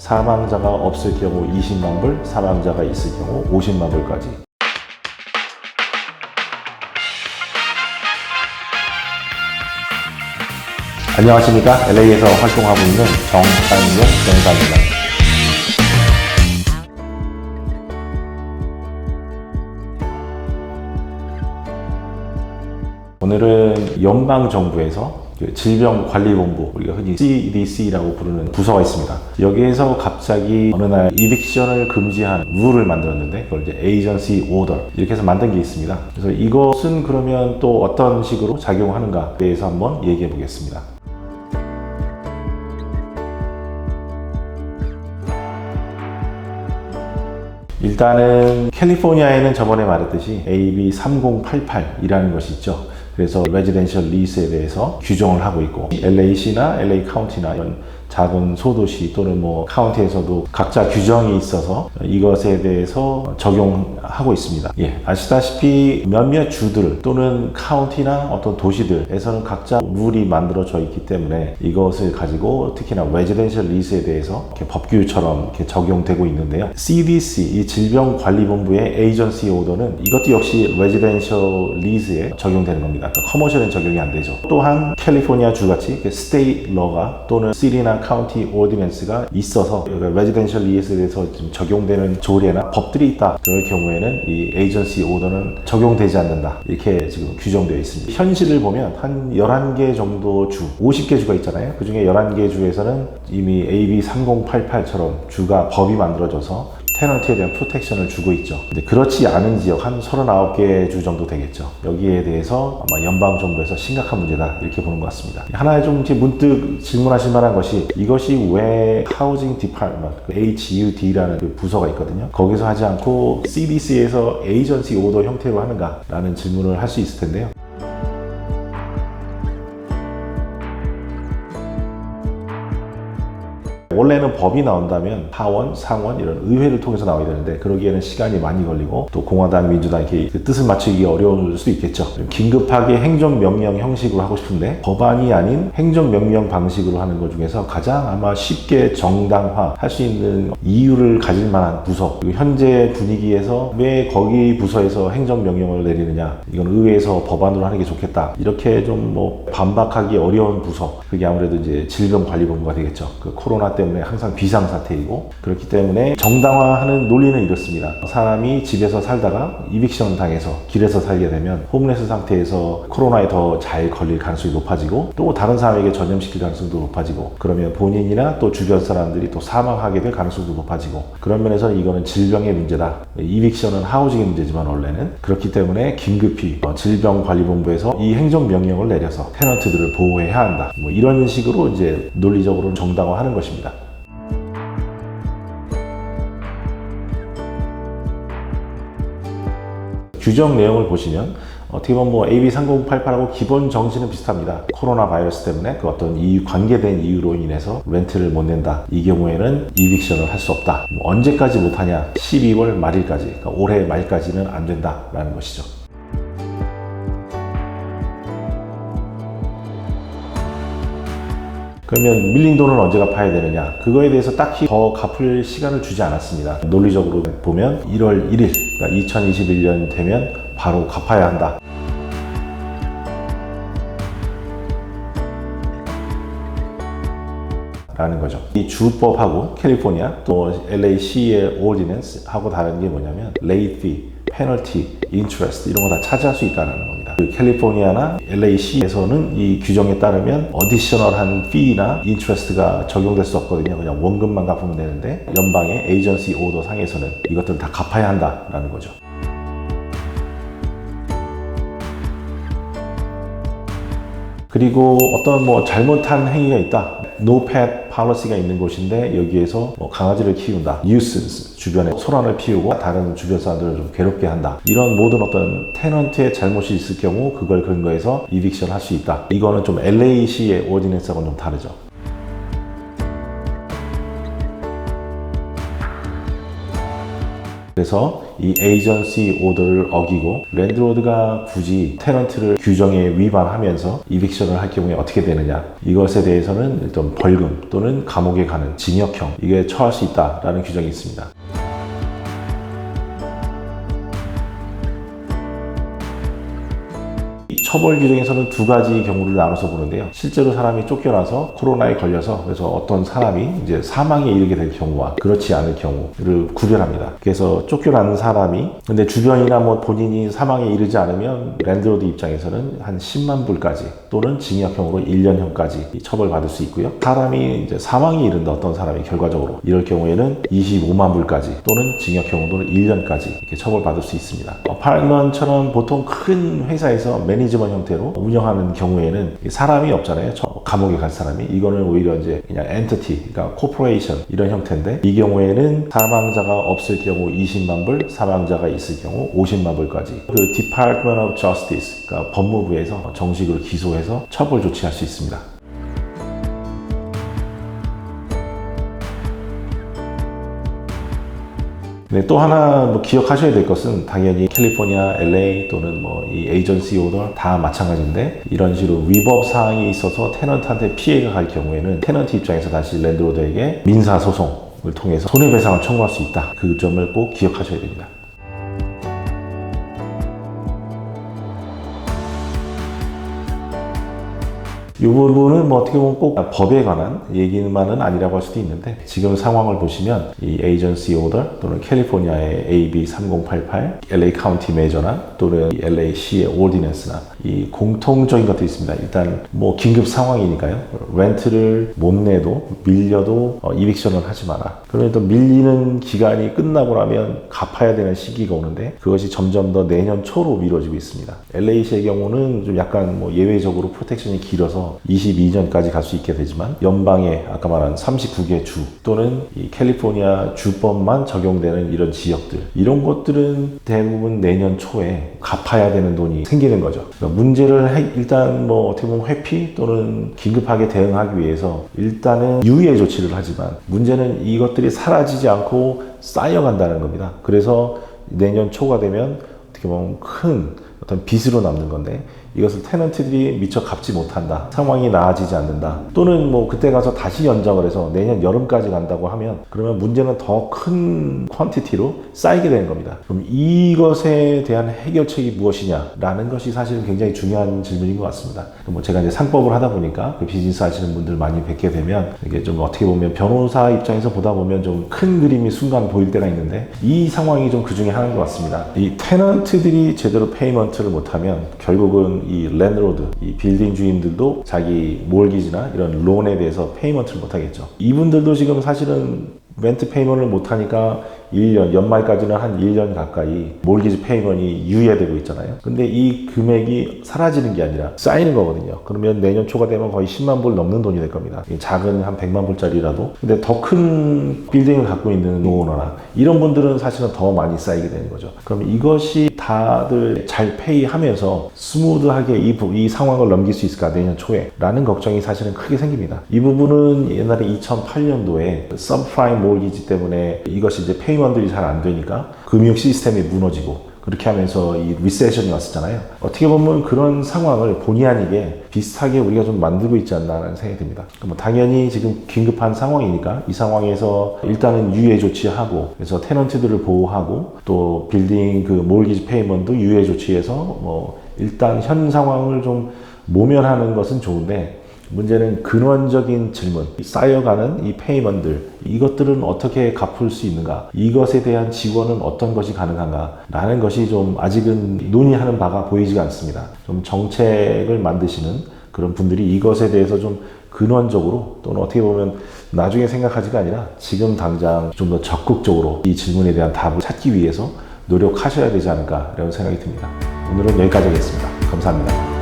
사망자가 없을 경우 20만 불, 사망자가 있을 경우 50만 불까지. 안녕하십니까? LA에서 활동하고 있는 정찬용 변호사입니다. 오늘은 연방정부에서 질병관리본부, 우리가 흔히 CDC라고 부르는 부서가 있습니다. 여기에서 갑자기 어느 날 이빅션을 금지한 룰을 만들었는데 그걸 이제 에이전시 오더 이렇게 해서 만든 게 있습니다. 그래서 이것은 그러면 또 어떤 식으로 작용하는가에 대해서 한번 얘기해 보겠습니다. 일단은 캘리포니아에는 저번에 말했듯이 AB 3088이라는 것이 있죠. 그래서 레지던셜 리스에 대해서 규정을 하고 있고, LA시나 LA 카운티나 이런 작은 소도시 또는 뭐 카운티에서도 각자 규정이 있어서 이것에 대해서 적용하고 있습니다. 아시다시피 몇몇 주들 또는 카운티나 어떤 도시들에서는 각자 룰이 만들어져 있기 때문에 이것을 가지고 특히나 레지던셜 리스에 대해서 이렇게 법규처럼 이렇게 적용되고 있는데요. CDC, 이 질병관리본부의 에이전시 오더는 이것도 역시 레지던셜 리스에 적용되는 겁니다. 그러니까 커머셜은 적용이 안 되죠. 또한 캘리포니아 주같이 스테이트 러가 또는 시리나 카운티 오디넌스가 있어서 레지던셜 리스에 대해서 좀 적용되는 조례나 법들이 있다. 그럴 경우에는 이 에이전시 오더는 적용되지 않는다. 이렇게 지금 규정되어 있습니다. 현실을 보면 한 11개 정도 주, 50개 주가 있잖아요. 그 중에 11개 주에서는 이미 AB 3088처럼 주가 법이 만들어져서 테넌트에 대한 프로텍션을 주고 있죠. 근데 그렇지 않은 지역 한 39개 주 정도 되겠죠. 여기에 대해서 아마 연방정부에서 심각한 문제다 이렇게 보는 것 같습니다. 하나 좀 문득 질문하실 만한 것이 이것이 왜 하우징 디파트먼트 HUD라는 그 부서가 있거든요. 거기서 하지 않고 CDC에서 에이전시 오더 형태로 하는가 라는 질문을 할 수 있을 텐데요. 원래는 법이 나온다면 하원, 상원 이런 의회를 통해서 나와야 되는데 그러기에는 시간이 많이 걸리고 또 공화당, 민주당 이렇게 그 뜻을 맞추기가 어려울 수도 있겠죠. 긴급하게 행정명령 형식으로 하고 싶은데 법안이 아닌 행정명령 방식으로 하는 것 중에서 가장 아마 쉽게 정당화 할 수 있는 이유를 가질 만한 부서, 그리고 현재 분위기에서 왜 거기 부서에서 행정명령을 내리느냐, 이건 의회에서 법안으로 하는 게 좋겠다, 이렇게 좀 반박하기 어려운 부서, 그게 아무래도 이제 질병관리본부가 되겠죠. 그 코로나 때문에 항상 비상사태이고, 그렇기 때문에 정당화하는 논리는 이렇습니다. 사람이 집에서 살다가 이빅션 당해서 길에서 살게 되면 홈레스 상태에서 코로나에 더 잘 걸릴 가능성이 높아지고 또 다른 사람에게 전염시킬 가능성도 높아지고, 그러면 본인이나 또 주변 사람들이 또 사망하게 될 가능성도 높아지고, 그런 면에서 이거는 질병의 문제다. 이빅션은 하우징의 문제지만 원래는 그렇기 때문에 긴급히 질병관리본부에서 이 행정명령을 내려서 테넌트들을 보호해야 한다. 이런 식으로 이제 논리적으로 정당화하는 것입니다. 규정 내용을 보시면 어떻게 보면 AB 3088하고 기본 정신은 비슷합니다. 코로나 바이러스 때문에 그 어떤 관계된 이유로 인해서 렌트를 못 낸다. 이 경우에는 이빅션을 할 수 없다. 언제까지 못하냐? 12월 말일까지, 그러니까 올해 말까지는 안 된다라는 것이죠. 그러면 밀린 돈은 언제 갚아야 되느냐? 그거에 대해서 딱히 더 갚을 시간을 주지 않았습니다. 논리적으로 보면 1월 1일, 그러니까 2021년 되면 바로 갚아야 한다. 라는 거죠. 이 주법하고 캘리포니아 또 LA시의 오디넌스 하고 다른 게 뭐냐면 레이트 피, 페널티, 인트레스트 이런 거 다 차지할 수 있다는 겁니다. 그 캘리포니아나 LA시에서는 이 규정에 따르면 어디셔널한 피나 인트레스트가 적용될 수 없거든요. 그냥 원금만 갚으면 되는데 연방의 에이전시 오더 상에서는 이것들을 다 갚아야 한다라는 거죠. 그리고 어떤 잘못한 행위가 있다. No pet policy가 있는 곳인데 여기에서 강아지를 키운다. nuisance, 주변에 소란을 피우고 다른 주변 사람들을 좀 괴롭게 한다. 이런 모든 어떤 테넌트의 잘못이 있을 경우 그걸 근거해서 이빅션 할 수 있다. 이거는 좀 LA시의 오디넌스하고는 좀 다르죠. 그래서 이 에이전시 오더를 어기고 랜드로드가 굳이 테넌트를 규정에 위반하면서 이빅션을 할 경우에 어떻게 되느냐, 이것에 대해서는 일단 벌금 또는 감옥에 가는 징역형, 이게 처할 수 있다라는 규정이 있습니다. 처벌 규정에서는 두 가지 경우를 나눠서 보는데요. 실제로 사람이 쫓겨나서 코로나에 걸려서 그래서 어떤 사람이 이제 사망에 이르게 될 경우와 그렇지 않을 경우를 구별합니다. 그래서 쫓겨나는 사람이 근데 주변이나 뭐 본인이 사망에 이르지 않으면 랜드로드 입장에서는 한 10만 불까지 또는 징역형으로 1년형까지 처벌받을 수 있고요. 사람이 이제 사망에 이른다, 어떤 사람이 결과적으로 이럴 경우에는 25만 불까지 또는 징역형 또는 1년까지 이렇게 처벌받을 수 있습니다. 어파트먼트처럼 보통 큰 회사에서 매니지먼트 형태로 운영하는 경우에는 사람이 없잖아요. 감옥에 갈 사람이. 이거는 오히려 이제 그냥 엔티티, 그러니까 코퍼레이션 이런 형태인데, 이 경우에는 사망자가 없을 경우 20만 불, 사망자가 있을 경우 50만 불까지 그 Department of Justice, 그러니까 법무부에서 정식으로 기소해서 처벌 조치할 수 있습니다. 네, 또 하나 기억하셔야 될 것은 당연히 캘리포니아, LA 또는 이 에이전시 오더 다 마찬가지인데, 이런 식으로 위법 사항이 있어서 테넌트한테 피해가 갈 경우에는 테넌트 입장에서 다시 랜드로드에게 민사 소송을 통해서 손해배상을 청구할 수 있다. 그 점을 꼭 기억하셔야 됩니다. 이 부분은 어떻게 보면 꼭 법에 관한 얘기만은 아니라고 할 수도 있는데, 지금 상황을 보시면 이 에이전시 오더 또는 캘리포니아의 AB 3088, LA 카운티 매저나 또는 LA시의 오디넌스나 이 공통적인 것들이 있습니다. 일단 긴급 상황이니까요. 렌트를 못 내도 밀려도 이빅션을 하지 마라. 그러면 또 밀리는 기간이 끝나고 나면 갚아야 되는 시기가 오는데, 그것이 점점 더 내년 초로 미뤄지고 있습니다. LA시의 경우는 좀 약간 예외적으로 프로텍션이 길어서 22년까지 갈 수 있게 되지만, 연방의 아까 말한 39개 주 또는 이 캘리포니아 주법만 적용되는 이런 지역들, 이런 것들은 대부분 내년 초에 갚아야 되는 돈이 생기는 거죠. 그러니까 문제를 일단 어떻게 보면 회피 또는 긴급하게 대응하기 위해서 일단은 유예 조치를 하지만, 문제는 이것들이 사라지지 않고 쌓여간다는 겁니다. 그래서 내년 초가 되면 어떻게 보면 큰 어떤 빚으로 남는 건데, 이것을 테넌트들이 미처 갚지 못한다, 상황이 나아지지 않는다, 또는 그때 가서 다시 연장을 해서 내년 여름까지 간다고 하면, 그러면 문제는 더 큰 퀀티티로 쌓이게 되는 겁니다. 그럼 이것에 대한 해결책이 무엇이냐라는 것이 사실은 굉장히 중요한 질문인 것 같습니다. 제가 이제 상법을 하다 보니까 그 비즈니스 하시는 분들 많이 뵙게 되면, 이게 좀 어떻게 보면 변호사 입장에서 보다 보면 좀 큰 그림이 순간 보일 때가 있는데, 이 상황이 좀 그 중에 하나인 것 같습니다. 이 테넌트들이 제대로 페이먼트를 못하면 결국은 이 랜드로드, 이 빌딩 주인들도 자기 몰기지나 이런 론에 대해서 페이먼트를 못하겠죠. 이분들도 지금 사실은 렌트 페이먼트를 못하니까 1년, 연말까지는 한 1년 가까이 몰기지 페이먼트이 유예되고 있잖아요. 근데 이 금액이 사라지는 게 아니라 쌓이는 거거든요. 그러면 내년 초가 되면 거의 10만 불 넘는 돈이 될 겁니다. 작은 한 100만 불짜리라도. 근데 더 큰 빌딩을 갖고 있는 오너나 이런 분들은 사실은 더 많이 쌓이게 되는 거죠. 그럼 이것이 다들 잘 페이하면서 스무드하게 이 상황을 넘길 수 있을까, 내년 초에? 라는 걱정이 사실은 크게 생깁니다. 이 부분은 옛날에 2008년도에 서브프라임 몰기지 때문에 이것이 이제 페이먼트들이 잘 안 되니까 금융 시스템이 무너지고, 그렇게 하면서 이 리세션이 왔었잖아요. 어떻게 보면 그런 상황을 본의 아니게 비슷하게 우리가 좀 만들고 있지 않나라는 생각이 듭니다. 당연히 지금 긴급한 상황이니까 이 상황에서 일단은 유예 조치하고, 그래서 테넌트들을 보호하고, 또 빌딩 그 몰기지 페이먼트도 유예 조치해서 일단 현 상황을 좀 모면하는 것은 좋은데, 문제는 근원적인 질문, 쌓여가는 이 페이먼트들, 이것들은 어떻게 갚을 수 있는가, 이것에 대한 지원은 어떤 것이 가능한가 라는 것이 좀 아직은 논의하는 바가 보이지가 않습니다. 좀 정책을 만드시는 그런 분들이 이것에 대해서 좀 근원적으로, 또는 어떻게 보면 나중에 생각하지가 아니라 지금 당장 좀 더 적극적으로 이 질문에 대한 답을 찾기 위해서 노력하셔야 되지 않을까 이런 생각이 듭니다. 오늘은 여기까지 하겠습니다. 감사합니다.